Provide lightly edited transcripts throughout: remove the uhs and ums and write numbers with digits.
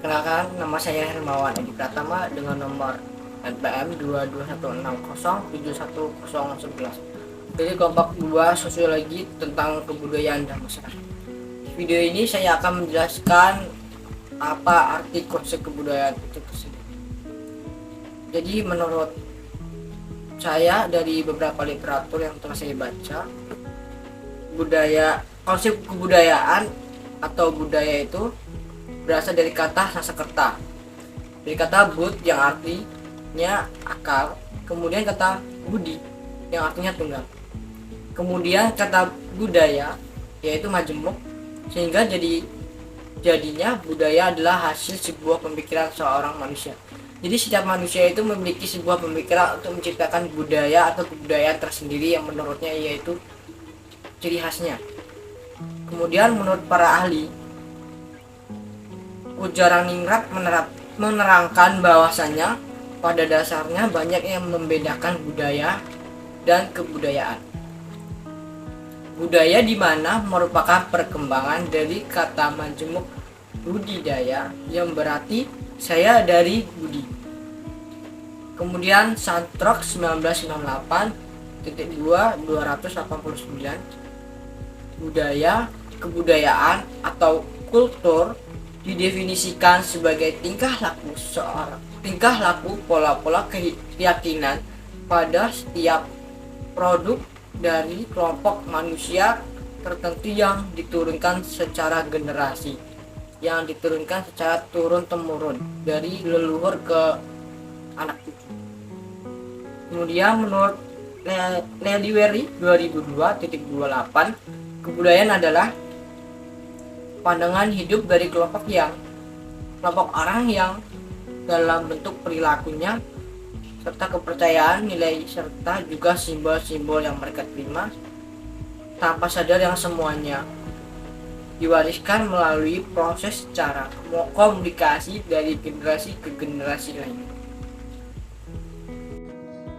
Perkenalkan, nama saya Hermawan Edi Pratama dengan nomor NPM 221607111 dari kelompok 2 Sosiologi tentang Kebudayaan dan Masyarakat. Video ini saya akan menjelaskan apa arti konsep kebudayaan itu tersendiri. Jadi menurut saya dari beberapa literatur yang telah saya baca, konsep kebudayaan atau budaya itu berasal dari kata Sanskerta, dari kata bud yang artinya akal, kemudian kata budi yang artinya tunggal, kemudian kata budaya yaitu majemuk, sehingga jadinya budaya adalah hasil sebuah pemikiran seorang manusia. Jadi setiap manusia itu memiliki sebuah pemikiran untuk menciptakan budaya atau kebudayaan tersendiri yang menurutnya yaitu ciri khasnya. Kemudian menurut para ahli, ujaran ningrat menerangkan bahwasannya pada dasarnya banyak yang membedakan budaya dan kebudayaan. Budaya di mana merupakan perkembangan dari kata majemuk budidaya yang berarti saya dari budi. Kemudian Santrok 1998.2 budaya, kebudayaan atau kultur didefinisikan sebagai tingkah laku pola-pola keyakinan pada setiap produk dari kelompok manusia tertentu yang diturunkan secara generasi, yang diturunkan secara turun-temurun dari leluhur ke anak cucu. Kemudian menurut Neliweri 2002.28, kebudayaan adalah pandangan hidup dari kelompok orang yang dalam bentuk perilakunya serta kepercayaan, nilai serta juga simbol-simbol yang mereka terima tanpa sadar, yang semuanya diwariskan melalui proses secara komunikasi dari generasi ke generasi lainnya.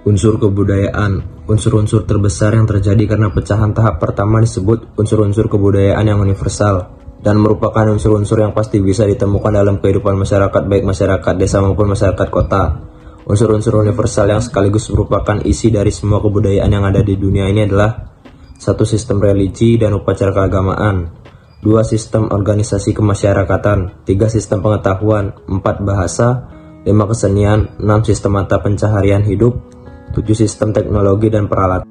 Unsur kebudayaan. Unsur-unsur terbesar yang terjadi karena pecahan tahap pertama disebut unsur-unsur kebudayaan yang universal dan merupakan unsur-unsur yang pasti bisa ditemukan dalam kehidupan masyarakat, baik masyarakat desa maupun masyarakat kota. Unsur-unsur universal yang sekaligus merupakan isi dari semua kebudayaan yang ada di dunia ini adalah: 1. Sistem religi dan upacara keagamaan. 2. Sistem organisasi kemasyarakatan. 3. Sistem pengetahuan. 4. Bahasa. 5. Kesenian. 6. Sistem mata pencaharian hidup. 7. Sistem teknologi dan peralatan.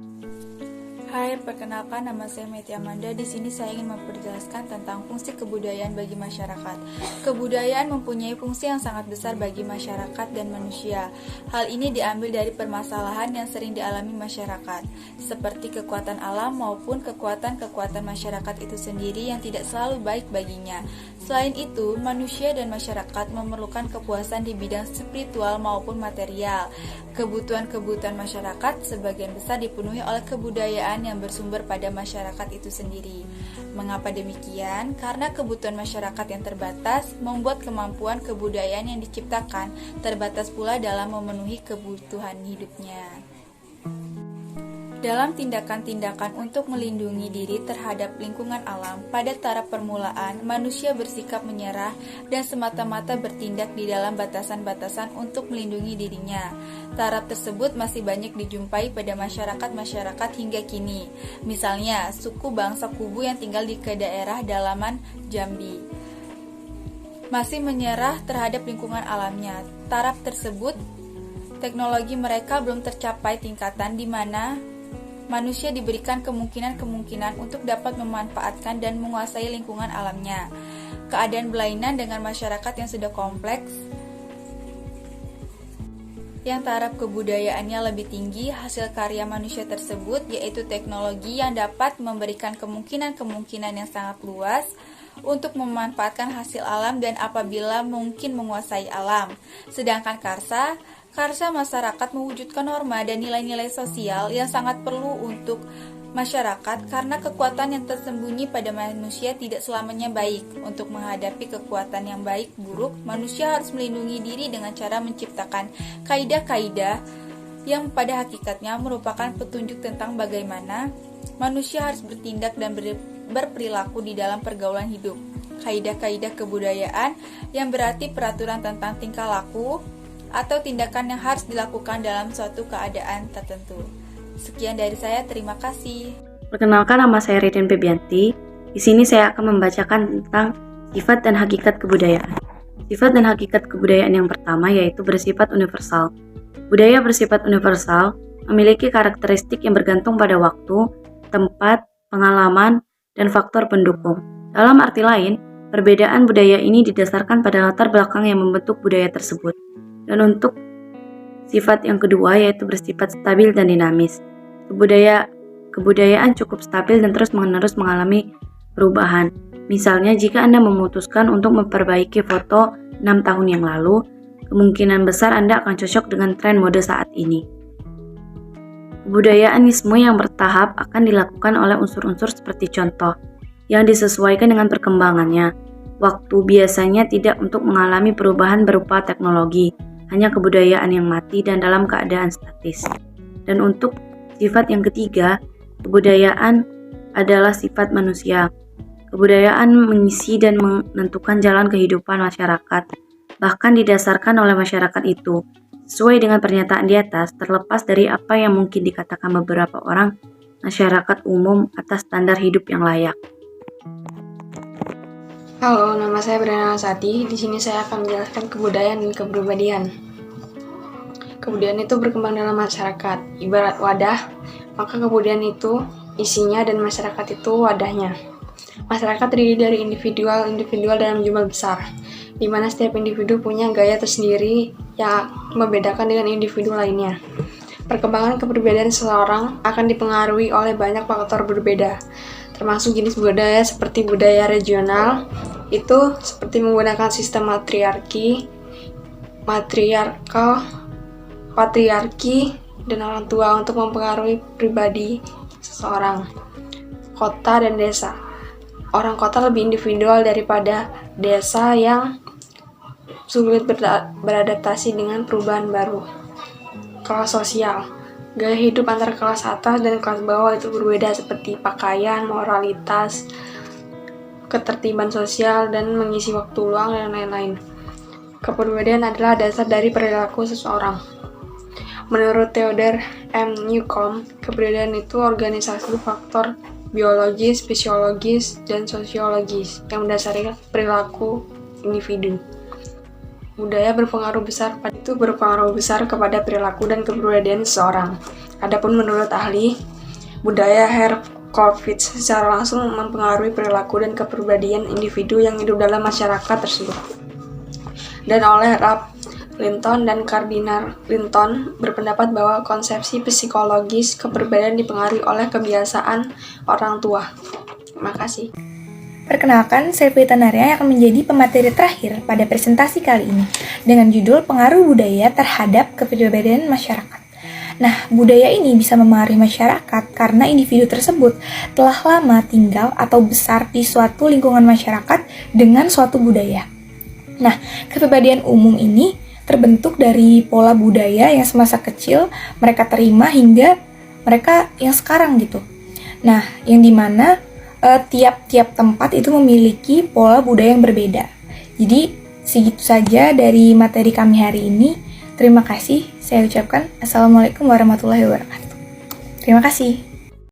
Hai, perkenalkan, nama saya Meti Amanda. Di sini saya ingin memperjelaskan tentang fungsi kebudayaan bagi masyarakat. Kebudayaan mempunyai fungsi yang sangat besar bagi masyarakat dan manusia. Hal ini diambil dari permasalahan yang sering dialami masyarakat, seperti kekuatan alam maupun kekuatan masyarakat itu sendiri yang tidak selalu baik baginya. Selain itu, manusia dan masyarakat memerlukan kepuasan di bidang spiritual maupun material. Kebutuhan-kebutuhan masyarakat sebagian besar dipenuhi oleh kebudayaan yang bersumber pada masyarakat itu sendiri. Mengapa demikian? Karena kebutuhan masyarakat yang terbatas membuat kemampuan kebudayaan yang diciptakan terbatas pula dalam memenuhi kebutuhan hidupnya. Dalam tindakan-tindakan untuk melindungi diri terhadap lingkungan alam, pada taraf permulaan, manusia bersikap menyerah dan semata-mata bertindak di dalam batasan-batasan untuk melindungi dirinya. Taraf tersebut masih banyak dijumpai pada masyarakat-masyarakat hingga kini. Misalnya, suku bangsa Kubu yang tinggal di daerah dalaman Jambi masih menyerah terhadap lingkungan alamnya. Taraf tersebut, teknologi mereka belum tercapai tingkatan di mana manusia diberikan kemungkinan-kemungkinan untuk dapat memanfaatkan dan menguasai lingkungan alamnya. Keadaan berlainan dengan masyarakat yang sudah kompleks, yang taraf kebudayaannya lebih tinggi. Hasil karya manusia tersebut yaitu teknologi yang dapat memberikan kemungkinan-kemungkinan yang sangat luas untuk memanfaatkan hasil alam dan apabila mungkin menguasai alam. Sedangkan karsa masyarakat mewujudkan norma dan nilai-nilai sosial yang sangat perlu untuk masyarakat karena kekuatan yang tersembunyi pada manusia tidak selamanya baik. Untuk menghadapi kekuatan yang baik buruk, manusia harus melindungi diri dengan cara menciptakan kaidah-kaidah yang pada hakikatnya merupakan petunjuk tentang bagaimana manusia harus bertindak dan berperilaku di dalam pergaulan hidup. kaidah-kaidah kebudayaan yang berarti peraturan tentang tingkah laku atau tindakan yang harus dilakukan dalam suatu keadaan tertentu. Sekian dari saya, terima kasih. Perkenalkan, nama saya Riden Febianti. Di sini saya akan membacakan tentang sifat dan hakikat kebudayaan. Sifat dan hakikat kebudayaan yang pertama yaitu bersifat universal. Budaya bersifat universal memiliki karakteristik yang bergantung pada waktu, tempat, pengalaman, dan faktor pendukung. Dalam arti lain, perbedaan budaya ini didasarkan pada latar belakang yang membentuk budaya tersebut. Dan untuk sifat yang kedua yaitu bersifat stabil dan dinamis. Kebudayaan cukup stabil dan terus-menerus mengalami perubahan. Misalnya, jika Anda memutuskan untuk memperbaiki foto 6 tahun yang lalu, kemungkinan besar Anda akan cocok dengan tren mode saat ini. Kebudayaanisme yang bertahap akan dilakukan oleh unsur-unsur seperti contoh, yang disesuaikan dengan perkembangannya. Waktu biasanya tidak untuk mengalami perubahan berupa teknologi, hanya kebudayaan yang mati dan dalam keadaan statis. Dan untuk sifat yang ketiga, kebudayaan adalah sifat manusia. Kebudayaan mengisi dan menentukan jalan kehidupan masyarakat, bahkan didasarkan oleh masyarakat itu. Sesuai dengan pernyataan di atas, terlepas dari apa yang mungkin dikatakan beberapa orang, masyarakat umum atas standar hidup yang layak. Halo, nama saya Brana Sati. Di sini saya akan menjelaskan kebudayaan dan kepribadian. Kebudayaan itu berkembang dalam masyarakat, ibarat wadah, maka kebudayaan itu isinya dan masyarakat itu wadahnya. Masyarakat terdiri dari individual dalam jumlah besar, di mana setiap individu punya gaya tersendiri yang membedakan dengan individu lainnya. Perkembangan kepribadian seseorang akan dipengaruhi oleh banyak faktor berbeda, termasuk jenis budaya seperti budaya regional, itu seperti menggunakan sistem patriarki, dan orang tua untuk mempengaruhi pribadi seseorang. Kota dan desa. Orang kota lebih individual daripada desa yang sulit beradaptasi dengan perubahan baru. Kelas sosial. Gaya hidup antara kelas atas dan kelas bawah itu berbeda seperti pakaian, moralitas, ketertiban sosial, dan mengisi waktu luang, dan lain-lain. Kepribadian adalah dasar dari perilaku seseorang. Menurut Theodore M. Newcomb, kepribadian itu organisasi faktor biologis, fisiologis, dan sosiologis yang mendasari perilaku individu. Budaya berpengaruh besar kepada perilaku dan kepribadian seseorang. Adapun menurut ahli, budaya Herkovitz secara langsung mempengaruhi perilaku dan kepribadian individu yang hidup dalam masyarakat tersebut. Dan oleh Ralph Linton dan Kardinal Linton berpendapat bahwa konsepsi psikologis kepribadian dipengaruhi oleh kebiasaan orang tua. Terima kasih. Perkenalkan, saya Prita Narya yang akan menjadi pemateri terakhir pada presentasi kali ini dengan judul Pengaruh Budaya Terhadap Kepribadian Masyarakat. Nah, budaya ini bisa mempengaruhi masyarakat karena individu tersebut telah lama tinggal atau besar di suatu lingkungan masyarakat dengan suatu budaya. Nah, kepribadian umum ini terbentuk dari pola budaya yang semasa kecil mereka terima hingga mereka yang sekarang gitu. Nah, yang dimana tiap-tiap tempat itu memiliki pola budaya yang berbeda. Jadi, segitu saja dari materi kami hari ini. Terima kasih, saya ucapkan Assalamualaikum warahmatullahi wabarakatuh. Terima kasih.